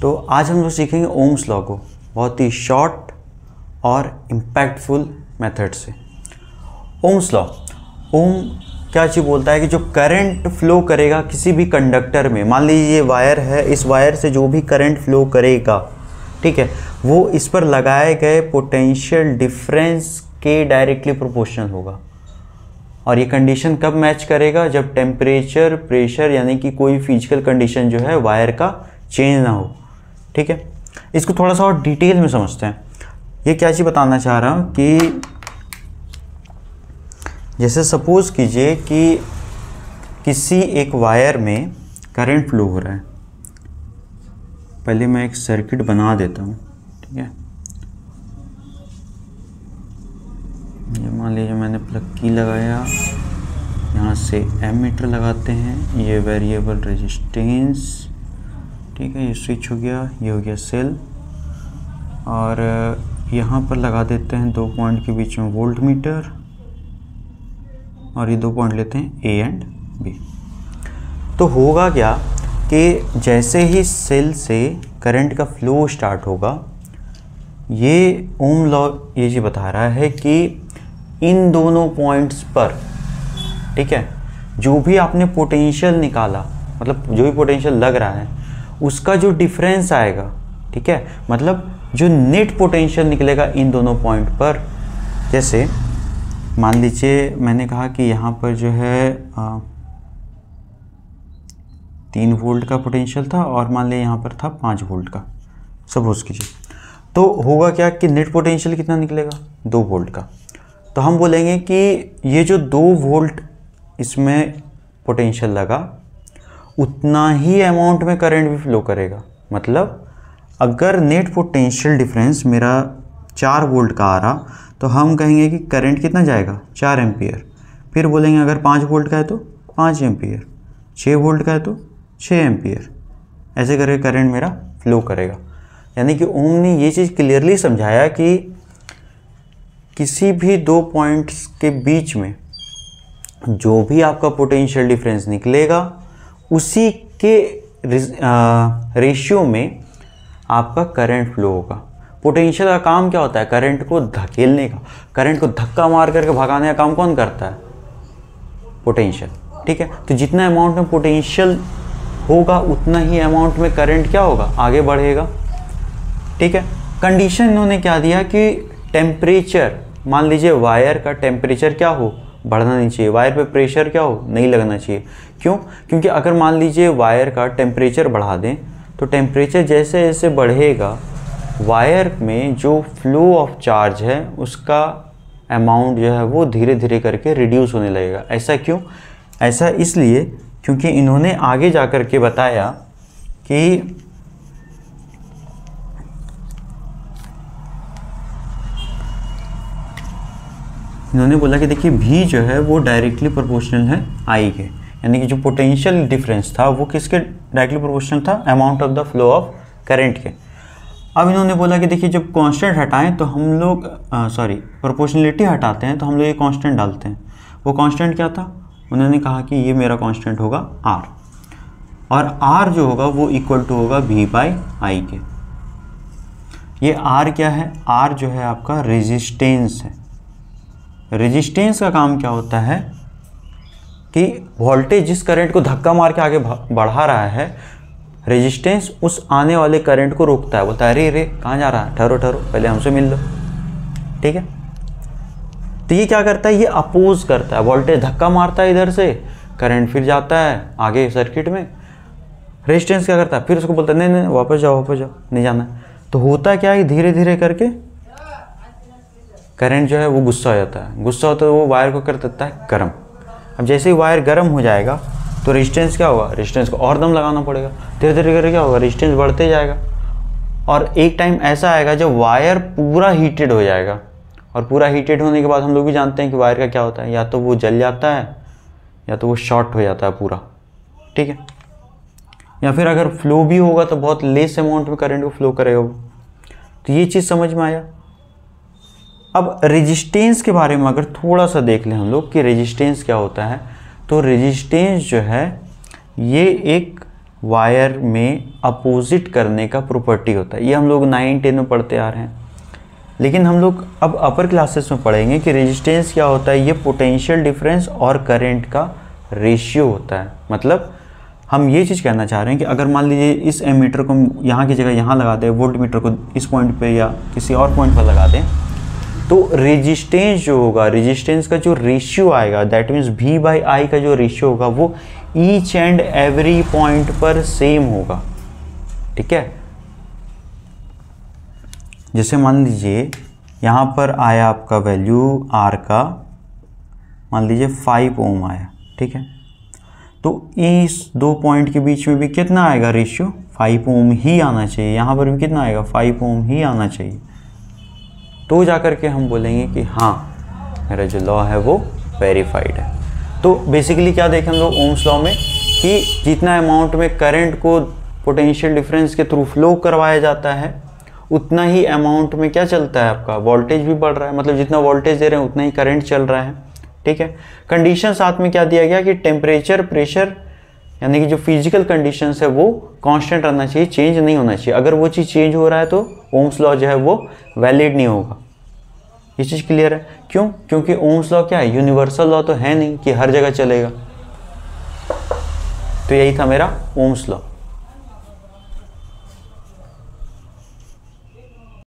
तो आज हम लोग सीखेंगे ओम्स लॉ को बहुत ही शॉर्ट और इम्पैक्टफुल मेथड से। ओम्स लॉ, ओम क्या चीज़ बोलता है कि जो करंट फ्लो करेगा किसी भी कंडक्टर में, मान लीजिए ये वायर है, इस वायर से जो भी करंट फ्लो करेगा, ठीक है, वो इस पर लगाए गए पोटेंशियल डिफरेंस के डायरेक्टली प्रोपोर्शनल होगा। और ये कंडीशन कब मैच करेगा? जब टेम्परेचर, प्रेशर यानी कि कोई फिजिकल कंडीशन जो है वायर का चेंज ना हो। ठीक है, इसको थोड़ा सा और डिटेल में समझते हैं। ये क्या चीज़ बताना चाह रहा हूँ कि जैसे सपोज कीजिए कि किसी एक वायर में करंट फ्लो हो रहा है। पहले मैं एक सर्किट बना देता हूँ, ठीक है। ये मान लीजिए मैंने प्लग की लगाया, यहाँ से एमीटर लगाते हैं, ये वेरिएबल रेजिस्टेंस, ठीक है, ये स्विच हो गया, ये हो गया सेल, और यहाँ पर लगा देते हैं 2 पॉइंट के बीच में वोल्ट मीटर, और ये 2 पॉइंट लेते हैं ए एंड बी। तो होगा क्या कि जैसे ही सेल से करंट का फ्लो स्टार्ट होगा, ये ओम लॉ ये जी बता रहा है कि इन दोनों पॉइंट्स पर, ठीक है, जो भी आपने पोटेंशियल निकाला, मतलब जो भी पोटेंशियल लग रहा है उसका जो डिफरेंस आएगा, ठीक है, मतलब जो नेट पोटेंशियल निकलेगा इन दोनों पॉइंट पर। जैसे मान लीजिए मैंने कहा कि यहाँ पर जो है 3 वोल्ट का पोटेंशियल था और मान लीजिए यहाँ पर था 5 वोल्ट का, सपोज कीजिए। तो होगा क्या कि नेट पोटेंशियल कितना निकलेगा? 2 वोल्ट का। तो हम बोलेंगे कि ये जो 2 वोल्ट इसमें पोटेंशियल लगा, उतना ही अमाउंट में करंट भी फ्लो करेगा। मतलब अगर नेट पोटेंशियल डिफरेंस मेरा 4 वोल्ट का आ रहा, तो हम कहेंगे कि करंट कितना जाएगा? 4 एम्पियर। फिर बोलेंगे अगर 5 वोल्ट का है तो 5 एम्पियर, 6 वोल्ट का है तो 6 एम्पियर, ऐसे करके करंट मेरा फ्लो करेगा। यानी कि ओम ने ये चीज़ क्लियरली समझाया कि किसी भी 2 पॉइंट्स के बीच में जो भी आपका पोटेंशियल डिफरेंस निकलेगा, उसी के रेशियो में आपका करंट फ्लो होगा। पोटेंशियल का काम क्या होता है? करंट को धकेलने का, करंट को धक्का मार करके भगाने का काम कौन करता है? पोटेंशियल, ठीक है। तो जितना अमाउंट में पोटेंशियल होगा उतना ही अमाउंट में करंट क्या होगा? आगे बढ़ेगा, ठीक है। कंडीशन इन्होंने क्या दिया कि टेम्परेचर, मान लीजिए वायर का टेम्परेचर क्या हो? बढ़ना नहीं चाहिए। वायर पे प्रेशर क्या हो? नहीं लगना चाहिए। क्यों? क्योंकि अगर मान लीजिए वायर का टेम्परेचर बढ़ा दें, तो टेम्परेचर जैसे जैसे बढ़ेगा, वायर में जो फ्लो ऑफ चार्ज है उसका अमाउंट जो है वो धीरे धीरे करके रिड्यूस होने लगेगा। ऐसा क्यों? ऐसा इसलिए क्योंकि इन्होंने आगे जा कर के बताया कि इन्होंने बोला कि देखिए V जो है वो डायरेक्टली प्रोपोर्शनल है I के, यानी कि जो पोटेंशियल डिफरेंस था वो किसके डायरेक्टली प्रोपोर्शनल था? Amount of the flow of current के। अब इन्होंने बोला कि देखिए जब कांस्टेंट हटाएं तो हम लोग प्रोपोर्शनलिटी हटाते हैं तो हम लोग ये कांस्टेंट डालते हैं। वो कांस्टेंट क्या था? उन्होंने कहा कि ये मेरा कांस्टेंट होगा R, और R जो होगा वो इक्वल टू होगा V/I के। ये R क्या है? R जो है आपका रेजिस्टेंस है। रेजिस्टेंस का काम क्या होता है कि वोल्टेज जिस करंट को धक्का मार के आगे बढ़ा रहा है, रेजिस्टेंस उस आने वाले करंट को रोकता है। बोलता है अरे कहाँ जा रहा है? ठहरो ठहरो, पहले हमसे मिल लो, ठीक है। तो ये क्या करता है? ये अपोज करता है। वोल्टेज धक्का मारता है इधर से, करंट फिर जाता है आगे सर्किट में। रेजिस्टेंस क्या करता है? फिर उसको बोलता है नहीं नहीं वापस जाओ, नहीं जाना है। तो होता क्या है? धीरे धीरे करके करंट जो है वो गुस्सा हो जाता है। गुस्सा होता है तो वो वायर को कर देता है गर्म। अब जैसे ही वायर गर्म हो जाएगा तो रेजिस्टेंस क्या होगा? रेजिस्टेंस को और दम लगाना पड़ेगा। धीरे धीरे करके क्या होगा? रेजिस्टेंस बढ़ते जाएगा, और एक टाइम ऐसा आएगा जब वायर पूरा हीटेड हो जाएगा। और पूरा हीटेड होने के बाद हम लोग भी जानते हैं कि वायर का क्या होता है, या तो वो जल जाता है या तो वो शॉर्ट हो जाता है पूरा, ठीक है। या फिर अगर फ्लो भी होगा तो बहुत लेस अमाउंट में करंट को फ्लो करेगा वो। तो ये चीज़ समझ में आया। अब रेजिस्टेंस के बारे में अगर थोड़ा सा देख लें हम लोग कि रेजिस्टेंस क्या होता है, तो रेजिस्टेंस जो है ये एक वायर में अपोजिट करने का प्रॉपर्टी होता है। ये हम लोग 9-10 में पढ़ते आ रहे हैं, लेकिन हम लोग अब अपर क्लासेस में पढ़ेंगे कि रेजिस्टेंस क्या होता है। ये पोटेंशियल डिफरेंस और करंट का रेशियो होता है। मतलब हम ये चीज़ कहना चाह रहे हैं कि अगर मान लीजिए इस एमीटर को यहाँ की जगह यहाँ लगा दें, वोल्ट मीटर को इस पॉइंट पे या किसी और पॉइंट पर लगा दें, तो रेजिस्टेंस जो होगा, रेजिस्टेंस का जो रेशियो आएगा, दैट मीन्स V/I का जो रेशियो होगा वो ईच एंड एवरी पॉइंट पर सेम होगा। ठीक है, जैसे मान लीजिए यहाँ पर आया आपका वैल्यू R का, मान लीजिए 5 ओम आया। ठीक है, तो इस दो पॉइंट के बीच में भी कितना आएगा रेशियो, 5 ओम ही आना चाहिए। यहाँ पर भी कितना आएगा, 5 ओम ही आना चाहिए। तो जाकर के हम बोलेंगे कि हाँ मेरा जो लॉ है वो वेरीफाइड है। तो बेसिकली क्या देखें हम लोग ओम्स लॉ में कि जितना अमाउंट में करंट को पोटेंशियल डिफरेंस के थ्रू फ्लो करवाया जाता है, उतना ही अमाउंट में क्या चलता है, आपका वोल्टेज भी बढ़ रहा है। मतलब जितना वोल्टेज दे रहे हैं उतना ही करंट चल रहा है। ठीक है, कंडीशन साथ में क्या दिया गया कि टेम्परेचर, प्रेशर, यानी कि जो फिजिकल कंडीशंस है वो कांस्टेंट रहना चाहिए, चेंज नहीं होना चाहिए। अगर वो चीज़ चेंज हो रहा है तो ओम्स लॉ जो है वो वैलिड नहीं होगा। ये चीज़ क्लियर है? क्यों? क्योंकि ओम्स लॉ क्या है, यूनिवर्सल लॉ तो है नहीं कि हर जगह चलेगा। तो यही था मेरा ओम्स लॉ।